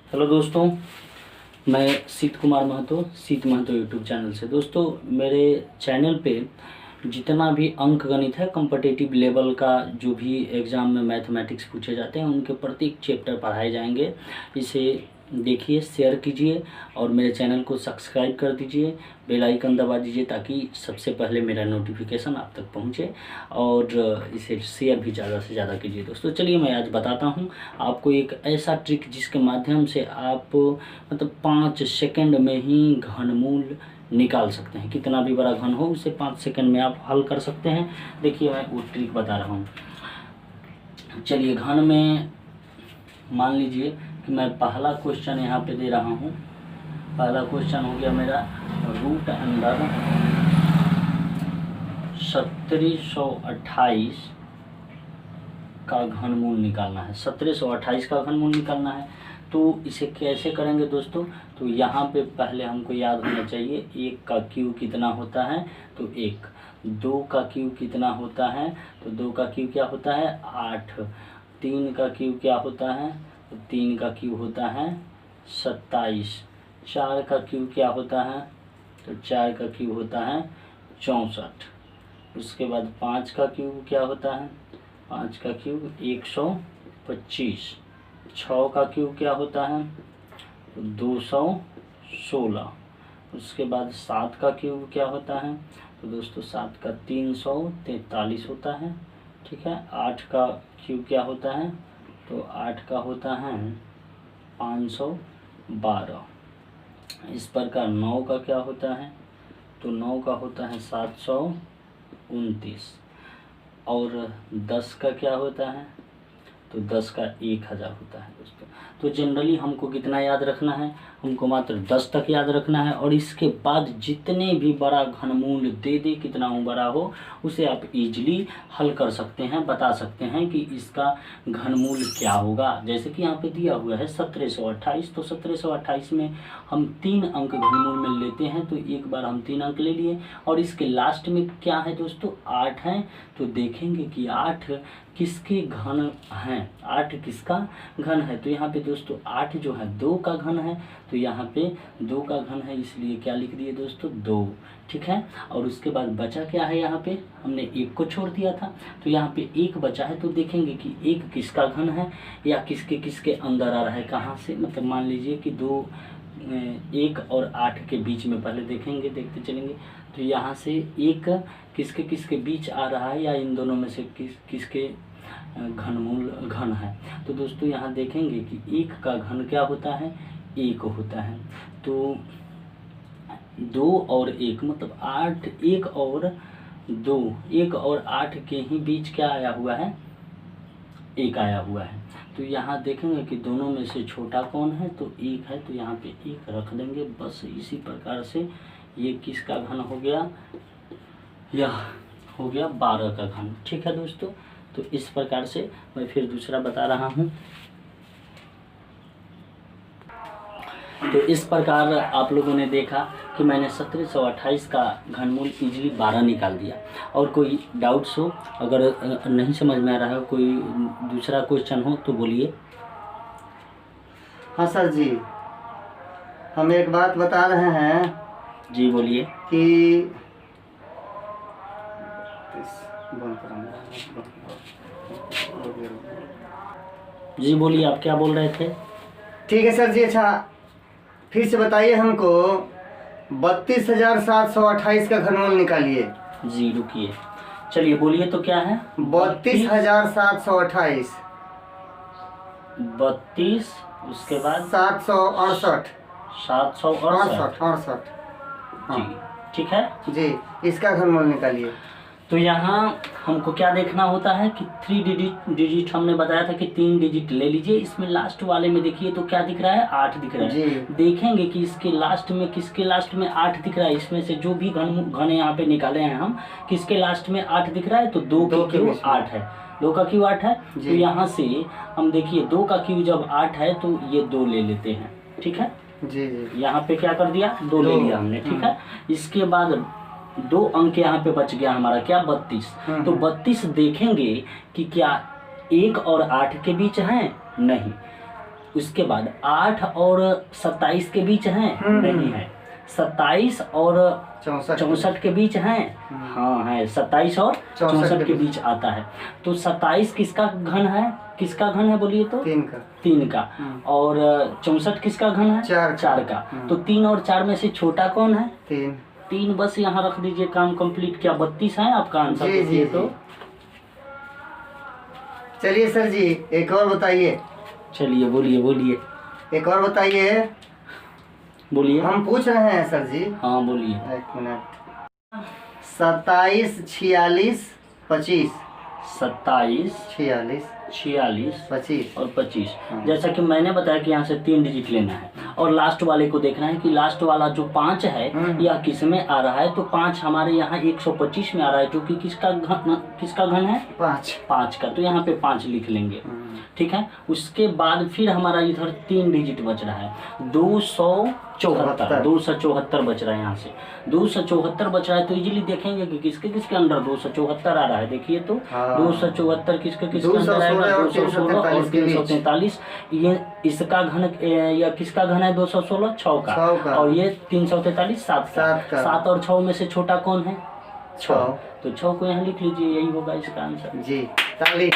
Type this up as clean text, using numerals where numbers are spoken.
Hello दोस्तों, मैं सीत कुमार महतो यूट्यूब चैनल से। दोस्तों, मेरे चैनल पे जितना भी अंक गणित है, कॉम्पिटिटिव लेवल का जो भी एग्ज़ाम में मैथमेटिक्स पूछे जाते हैं उनके प्रत्येक चैप्टर पढ़ाए जाएंगे। इसे देखिए, शेयर कीजिए और मेरे चैनल को सब्सक्राइब कर दीजिए, बेल आइकन दबा दीजिए ताकि सबसे पहले मेरा नोटिफिकेशन आप तक पहुंचे, और इसे शेयर भी ज़्यादा से ज़्यादा कीजिए। दोस्तों चलिए, मैं आज बताता हूं आपको एक ऐसा ट्रिक जिसके माध्यम से आप मतलब 5 सेकंड में ही घनमूल निकाल सकते हैं। कितना भी बड़ा घन हो उसे 5 सेकंड में आप हल कर सकते हैं। देखिए, मैं वो ट्रिक बता रहा हूँ। चलिए, घन में मान लीजिए कि मैं पहला क्वेश्चन यहाँ पे दे रहा हूँ। पहला क्वेश्चन हो गया मेरा रूट अंडर 1728 का घनमूल निकालना है। 1728 का घनमूल निकालना है। तो इसे कैसे करेंगे दोस्तों? तो यहाँ पे पहले हमको याद होना चाहिए 1 का क्यूब कितना होता है, तो 1। 2 का क्यूब कितना होता है, तो 2 का क्यूब क्या होता है, 8। 3 का क्यूब क्या होता है, तो 3 का क्यूब होता है 27। 4 का क्यूब क्या होता है, तो 4 का क्यूब होता है 64। उसके बाद 5 का क्यूब क्या होता है, 5 का क्यूब 125। 6 का क्यूब क्या होता है, तो 216। उसके बाद 7 का क्यूब क्या होता है, तो दोस्तों 7 का 343 होता है। ठीक है। 8 का क्यूब क्या होता है, तो 8 का होता है 512। इस प्रकार 9 का क्या होता है, तो 9 का होता है 729। और 10 का क्या होता है, तो 10 का 1000 होता है दोस्तों। तो जनरली हमको कितना याद रखना है, हमको मात्र 10 तक याद रखना है। और इसके बाद जितने भी बड़ा घनमूल दे दे, कितना हो बड़ा हो, उसे आप इजीली हल कर सकते हैं, बता सकते हैं कि इसका घनमूल क्या होगा। जैसे कि यहाँ पे दिया हुआ है 1728, तो 1728 में हम 3 अंक घनमूल में लेते हैं। तो एक बार हम 3 अंक ले लिए, और इसके लास्ट में क्या है दोस्तों, 8 है। तो देखेंगे कि 8 किसके घन हैं, 8 किसका घन है। तो यहाँ पे दोस्तों 8 जो है 2 का घन है, तो यहाँ पे 2 का घन है, इसलिए क्या लिख दिए दोस्तों, 2। ठीक है। और उसके बाद बचा क्या है, यहाँ पे हमने 1 को छोड़ दिया था, तो यहाँ पे 1 बचा है। तो देखेंगे कि 1 किसका घन है या किसके किसके अंदर आ रहा है, कहाँ से। मतलब मान लीजिए कि 1 और 8 के बीच में पहले देखेंगे, देखते चलेंगे। तो यहाँ से 1 किसके किसके बीच आ रहा है, या इन दोनों में से किसके घनमूल घन है। तो दोस्तों यहाँ देखेंगे कि 1 का घन क्या होता है, 1 होता है। तो 2 और 1 मतलब 8, 1 और 2, 1 और 8 के ही बीच क्या आया हुआ है, 1 आया हुआ है। तो यहाँ देखेंगे कि दोनों में से छोटा कौन है, तो 1 है। तो यहाँ पे 1 रख देंगे। बस इसी प्रकार से ये किसका घन हो गया, यह हो गया 12 का घन। ठीक है दोस्तों। तो इस प्रकार से मैं फिर दूसरा बता रहा हूँ। तो इस प्रकार आप लोगों ने देखा कि मैंने 1728 का घनमूल इजीली 12 निकाल दिया। और कोई डाउट्स हो, अगर नहीं समझ में आ रहा है, कोई दूसरा क्वेश्चन हो तो बोलिए। हाँ सर जी, हम एक बात बता रहे हैं। जी बोलिए। कि जी बोलिए, आप क्या बोल रहे थे? ठीक है सर जी। अच्छा, फिर से बताइए हमको। 32,728 का घनमूल निकालिए। जी रुकिए, चलिए बोलिए तो क्या है। 32,728। 32, उसके बाद 768। 768। जी ठीक है जी, इसका घनमूल निकालिए। तो यहाँ हमको क्या देखना होता है कि 3 डिजिट हमने बताया था कि 3 डिजिट ले लीजिए। इसमें लास्ट वाले में देखिए तो क्या दिख रहा है, 8 दिख रहा है। देखेंगे कि इसके लास्ट में किसके लास्ट में 8 दिख रहा है। इसमें से जो भी घन यहाँ पे निकाले हैं हम, किसके लास्ट में 8 दिख रहा है, तो 2 का क्यूब 8 है। 2 का क्यूब 8 है। तो यहाँ से हम देखिए 2 का क्यूब जब 8 है तो ये 2 ले लेते हैं। ठीक है जी जी। यहाँ पे क्या कर दिया, 2 ले लिया हमने। ठीक है। इसके बाद 2 अंक यहाँ पे बच गया हमारा, क्या, 32। तो 32 देखेंगे कि क्या 1 और 8 के बीच है, नहीं। उसके बाद 8 और 27 के बीच है, नहीं है। 27 और 64 के बीच है, हाँ है। 27 और 64 के बीच आता है। तो 27 किसका घन है, किसका घन है बोलिए तो? 3 का। और 64 किसका घन है? 4 का। तो 3 और 4 में से छोटा कौन है? 3। बस यहाँ रख दीजिए, काम कंप्लीट। क्या 32 है आपका आंसर? जी। तो चलिए सर जी, एक और बताइए। चलिए बोलिए। एक और बताइए, बोलिए। हम पूछ रहे हैं सर जी। हाँ बोलिए। 1 मिनट। 27, 46, 25। 27, 46 25 और 25। जैसा कि मैंने बताया कि यहाँ से 3 डिजिट लेना है और लास्ट वाले को देखना है कि लास्ट वाला जो 5 है यह किस में आ रहा है। तो 5 हमारे यहाँ 125 में आ रहा है, जो कि किसका घन है? 5 का। तो यहाँ पे 5 लिख लेंगे, ठीक है। उसके बाद फिर हमारा इधर 3 डिजिट बच रहा है, 274 बच रहा है। यहाँ से 274 बच रहा है। तो इजीली देखेंगे कि किसके अंडर 274 आ रहा है। देखिए तो 274 किसके अंदर आएगा? 216 और 343। ये इसका घन या किसका घन है? 216 6 का। और ये 343 7 का। 7 और 6 में से छोटा कौन है? 6। तो 6 को यहाँ लिख लीजिए, यही होगा इसका आंसर। जी। ताली।